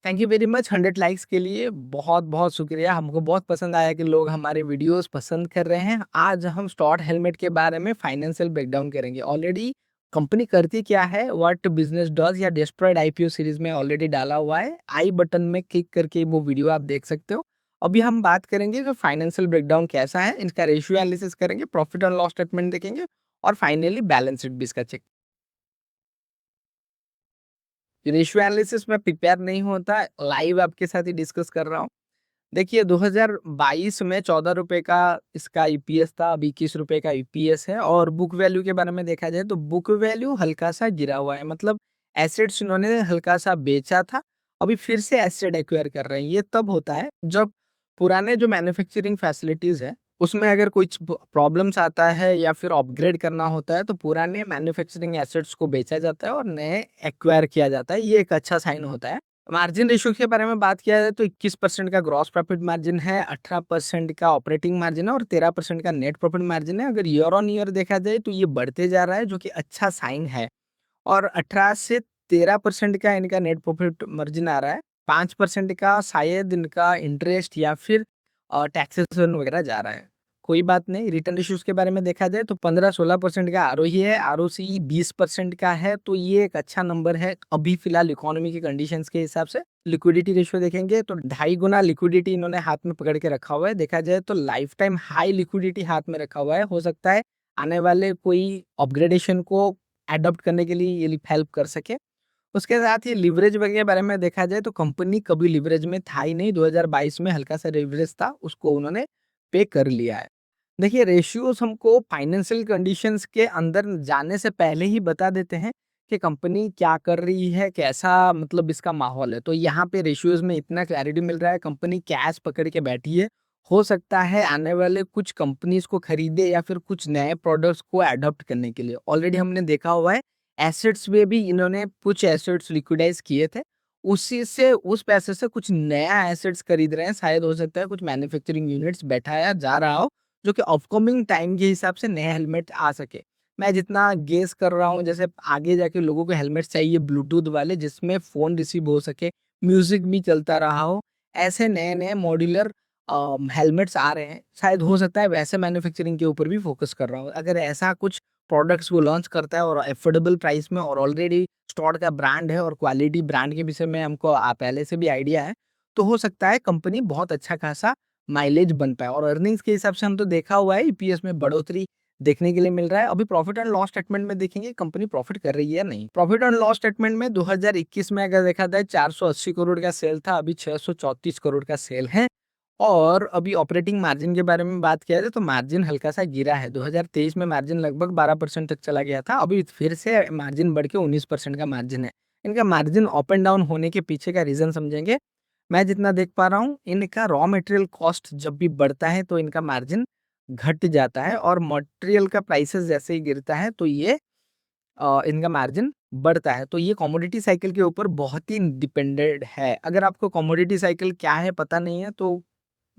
Thank you very much 100 likes के लिए बहुत-बहुत शुक्रिया। हमको बहुत पसंद आया कि लोग हमारे वीडियोस पसंद कर रहे हैं। आज हम स्टॉट हेलमेट के बारे में फाइनेंशियल ब्रेकडाउन करेंगे। ऑलरेडी कंपनी करती क्या है, व्हाट बिज़नेस डज़ या डेस्ट्रॉयड आईपीओ सीरीज़ में ऑलरेडी डाला हुआ है। आई बटन में क्लिक करके वो वीडियो आप देख सकते हो। अभी हम बात करेंगे कि फाइनेंशियल ब्रेकडाउन कैसा है, इसका रेशियो एनालिसिस करेंगे, प्रॉफिट एंड लॉस स्टेटमेंट देखेंगे और फाइनली बैलेंस शीट भी इसका चेक। रेशियो एनालिसिस में प्रिपेयर नहीं होता, लाइव आपके साथ ही डिस्कस कर रहा हूँ। देखिए 2022 में ₹14 का इसका ईपीएस था, अब ₹21 का ईपीएस है और बुक वैल्यू के बारे में देखा जाए तो बुक वैल्यू हल्का-सा गिरा हुआ है। मतलब एसेट्स इन्होंने हल्का-सा बेचा था, अभी फिर से एसेट एक्वायर कर रहे हैं। ये तब होता है जब पुराने जो मैन्युफैक्चरिंग फैसिलिटीज़ है, उसमें अगर कुछ प्रॉब्लम्स आता है या फिर अपग्रेड करना होता है, तो पुराने मैन्युफैक्चरिंग एसेट्स को बेचा जाता है और नए एक्वायर किया जाता है। ये एक अच्छा साइन होता है। मार्जिन रेशियो के बारे में बात किया जाए तो 21% का ग्रॉस प्रॉफिट मार्जिन है, 18% का ऑपरेटिंग मार्जिन है और 13% का नेट प्रॉफिट मार्जिन है। अगर ईयर ऑन ईयर देखा जाए तो ये बढ़ते जा रहा है, जो कि अच्छा साइन है। और 18 से 13% का इनका नेट प्रॉफिट मार्जिन आ रहा है। 5% का शायद इनका इंटरेस्ट या फिर टैक्सेशन वगैरह जा रहा है। कोई बात नहीं, रिटर्न रेशियोज़ के बारे में देखा जाए तो 15-16% का आरओई है, आरओसी 20% का है, तो ये एक अच्छा नंबर है अभी फिलहाल इकोनॉमी की कंडीशंस के हिसाब से। लिक्विडिटी रेशियो देखेंगे तो 2.5 गुना लिक्विडिटी इन्होंने हाथ में पकड़ के रखा हुआ है। देखा जाए तो लाइफ टाइम हाई लिक्विडिटी हाथ में रखा हुआ है। हो सकता है आने वाले कोई अपग्रेडेशन को एडॉप्ट करने के लिए ये हेल्प कर सके। उसके साथ ही लिवरेज के बारे में देखा जाए तो कंपनी कभी लिवरेज में था ही नहीं, 2022 में हल्का-सा लिवरेज था, उसको उन्होंने पे कर लिया है। देखिए रेशियोज़ हमको फाइनेंशियल कंडीशंस के अंदर जाने से पहले ही बता देते हैं कि कंपनी क्या कर रही है, कैसा मतलब इसका माहौल है। तो यहाँ पे रेशियोज़ में इतना क्लैरिटी मिल रहा है, कंपनी कैश पकड़ के बैठी है। हो सकता है आने वाले कुछ कंपनीज़ को खरीदे या फिर कुछ नए प्रोडक्ट्स को एडॉप्ट करने के लिए। ऑलरेडी हमने देखा हुआ है एसेट्स में भी इन्होंने कुछ एसेट्स लिक्विडाइज़ किए थे। उसी से उस पैसे से कुछ नया एसेट्स खरीद रहे हैं। शायद हो सकता है कुछ मैन्युफैक्चरिंग यूनिट्स बैठाया जा रहा हो, जो कि अपकमिंग टाइम के हिसाब से नए हेलमेट आ सके। मैं जितना गेस कर रहा हूँ, जैसे आगे जाके लोगों को हेलमेट्स चाहिए ब्लूटूथ वाले जिसमें फ़ोन रिसीव हो सके, म्यूज़िक भी चलता रहा हो, ऐसे नए-नए मॉड्यूलर हेलमेट्स आ रहे हैं। शायद हो सकता है वैसे मैन्युफैक्चरिंग के ऊपर भी फ़ोकस कर रहा हो। अगर ऐसा कुछ प्रोडक्ट्स वो लॉन्च करता है और अफोर्डेबल प्राइस में और ऑलरेडी स्टॉड का ब्रांड है और क्वालिटी ब्रांड के विषय में हमको पहले से भी आइडिया है, तो हो सकता है कंपनी बहुत अच्छा खासा माइलेज बन पाए और अर्निंग्स के हिसाब से हम तो देखा हुआ है ईपीएस में बढ़ोतरी देखने के लिए मिल रहा है। अभी प्रॉफिट एंड लॉस स्टेटमेंट में देखेंगे कंपनी प्रॉफिट कर रही है या नहीं। प्रॉफिट एंड लॉस स्टेटमेंट में 2021 में अगर देखा जाए 480 करोड़ का सेल था, अभी 634 करोड़ का सेल है। और अभी ऑपरेटिंग मार्जिन के बारे में बात किया जाए तो मार्जिन हल्का-सा गिरा है। 2023 में मार्जिन लगभग 12% तक चला गया था। अभी फिर से मार्जिन बढ़ के 19% का मार्जिन है। इनका मार्जिन अप एंड डाउन होने के पीछे का रीज़न समझेंगे। मैं जितना देख पा रहा हूँ, इनका रॉ मटेरियल कॉस्ट जब भी बढ़ता है तो इनका मार्जिन घट जाता है और मटेरियल का प्राइसेज़ जैसे ही गिरता है तो ये इनका मार्जिन बढ़ता है। तो ये कमोडिटी साइकिल के ऊपर बहुत ही डिपेंडेंट है। अगर आपको कमोडिटी साइकिल क्या है पता नहीं है तो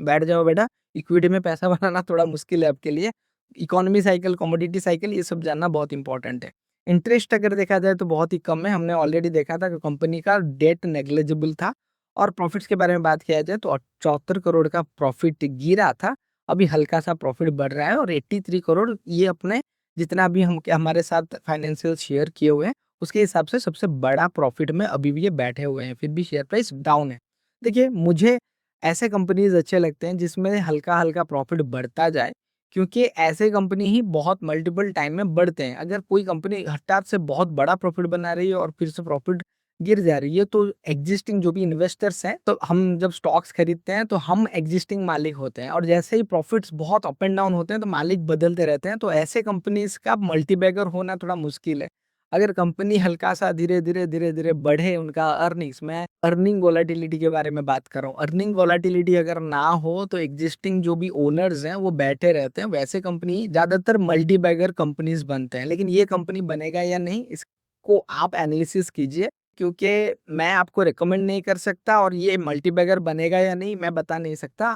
बैठ जाओ बेटा, इक्विटी में पैसा बनाना थोड़ा मुश्किल है आपके लिए। इकोनॉमी साइकिल, कमोडिटी साइकिल ये सब जानना बहुत इंपॉर्टेंट है। इंटरेस्ट अगर देखा जाए तो बहुत ही कम है, हमने ऑलरेडी देखा था कि कंपनी का डेट नेग्लिजिबल था और प्रॉफिट्स के बारे में बात किया जाए तो 74 करोड़ का प्रॉफिट गिरा था, अभी हल्का-सा प्रॉफिट बढ़ रहा है और 83 करोड़ ये अपने जितना भी हम हमारे साथ फाइनेंशियल शेयर किए हुए हैं, उसके हिसाब से सबसे बड़ा प्रॉफिट में अभी भी ये बैठे हुए हैं, फिर भी शेयर प्राइस डाउन है। देखिए, मुझे ऐसे कंपनीज़ अच्छे लगते हैं जिसमें हल्का-हल्का प्रॉफ़िट बढ़ता जाए, क्योंकि ऐसे कंपनी ही बहुत मल्टीपल टाइम में बढ़ते हैं। अगर कोई कंपनी हठात से बहुत बड़ा प्रॉफ़िट बना रही है और फिर से प्रॉफ़िट गिर जा रही है, तो एग्ज़िस्टिंग जो भी इन्वेस्टर्स हैं, तो हम जब स्टॉक्स खरीदते हैं, तो हम एग्ज़िस्टिंग मालिक होते हैं और जैसे ही प्रॉफ़िट्स बहुत अप एंड डाउन होते हैं, तो मालिक बदलते रहते हैं। तो ऐसे कंपनीज़ का मल्टीबैगर होना थोड़ा मुश्किल है। अगर कंपनी हल्का-सा धीरे-धीरे, धीरे-धीरे बढ़े उनका अर्निंग्स, मैं अर्निंग वोलेटिलिटी के बारे में बात कर रहा हूँ। अर्निंग वोलेटिलिटी अगर ना हो तो एक्जिस्टिंग जो भी ओनर्स हैं वो बैठे रहते हैं। वैसे कंपनी ज़्यादातर मल्टी बैगर कंपनीज़ बनते हैं। लेकिन ये कंपनी बनेगा या नहीं इसको आप एनालिसिस कीजिए, क्योंकि मैं आपको रिकमेंड नहीं कर सकता और ये मल्टी बैगर बनेगा या नहीं मैं बता नहीं सकता।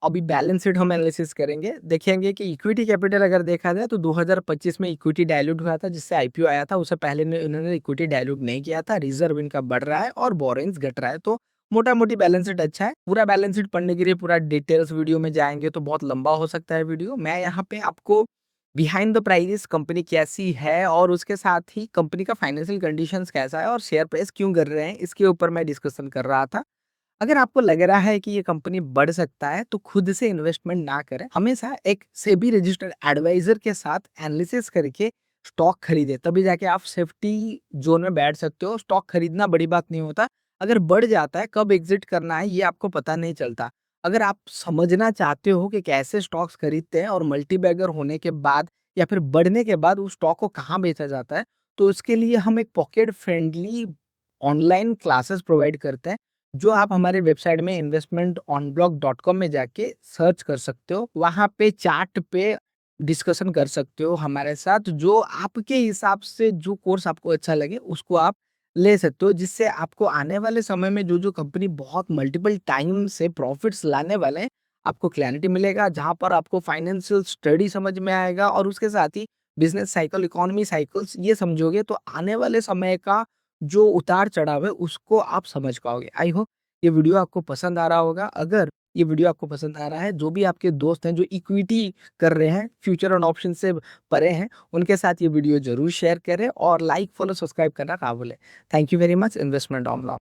अभी बैलेंस शीट हम एनालिसिस करेंगे, देखेंगे कि इक्विटी कैपिटल अगर देखा जाए तो 2025 में इक्विटी डाइल्यूट हुआ था जिससे आईपीओ आया था, उससे पहले इन्होंने इक्विटी डाइल्यूट नहीं किया था, रिजर्व इनका बढ़ रहा है और बोरेंस घट रहा है, तो मोटा मोटी बैलेंस शीट अच्छा है। पूरा बैलेंस शीट पढ़ने के लिए पूरा डिटेल्स वीडियो में जाएंगे तो बहुत लंबा हो सकता है वीडियो। मैं यहाँ पे आपको बिहाइंड द प्राइस कंपनी कैसी है और उसके साथ ही कंपनी का फाइनेंशियल कंडीशंस कैसा है और शेयर प्राइस क्यों गिर रहे हैं, इसके ऊपर मैं डिस्कशन कर रहा था। अगर आपको लग रहा है कि ये कंपनी बढ़ सकता है तो खुद से इन्वेस्टमेंट ना करें, हमेशा एक सेबी रजिस्टर्ड एडवाइजर के साथ एनालिसिस करके स्टॉक खरीदे, तभी जाके आप सेफ्टी जोन में बैठ सकते हो। स्टॉक खरीदना बड़ी बात नहीं होता, अगर बढ़ जाता है कब एग्जिट करना है ये आपको पता नहीं चलता। अगर आप समझना चाहते हो कि कैसे स्टॉक्स खरीदते हैं और मल्टीबैगर होने के बाद या फिर बढ़ने के बाद उस स्टॉक को कहाँ बेचा जाता है, तो उसके लिए हम एक pocket friendly online classes provide करते हैं, जो आप हमारे वेबसाइट में investmentonblock.com में जाके सर्च कर सकते हो। वहाँ पे चार्ट पे डिस्कशन कर सकते हो हमारे साथ, जो आपके हिसाब से जो कोर्स आपको अच्छा लगे उसको आप ले सकते हो, जिससे आपको आने वाले समय में जो कंपनी बहुत मल्टीपल टाइम से प्रॉफिट्स लाने वाले हैं, आपको क्लैरिटी मिलेगा, जहाँ पर आपको फाइनेंशियल स्टडी समझ में आएगा और उसके साथ ही बिजनेस साइकिल, इकोनॉमी साइकिल्स ये समझोगे तो आने वाले समय का जो उतार-चढ़ाव है उसको आप समझ पाओगे। आई होप ये वीडियो आपको पसंद आ रहा होगा। अगर ये वीडियो आपको पसंद आ रहा है, जो भी आपके दोस्त हैं जो इक्विटी कर रहे हैं, फ्यूचर और ऑप्शन से परे हैं, उनके साथ ये वीडियो ज़रूर शेयर करें और लाइक, फॉलो, सब्सक्राइब करना ना भूलें। Thank you very much. Investment on block.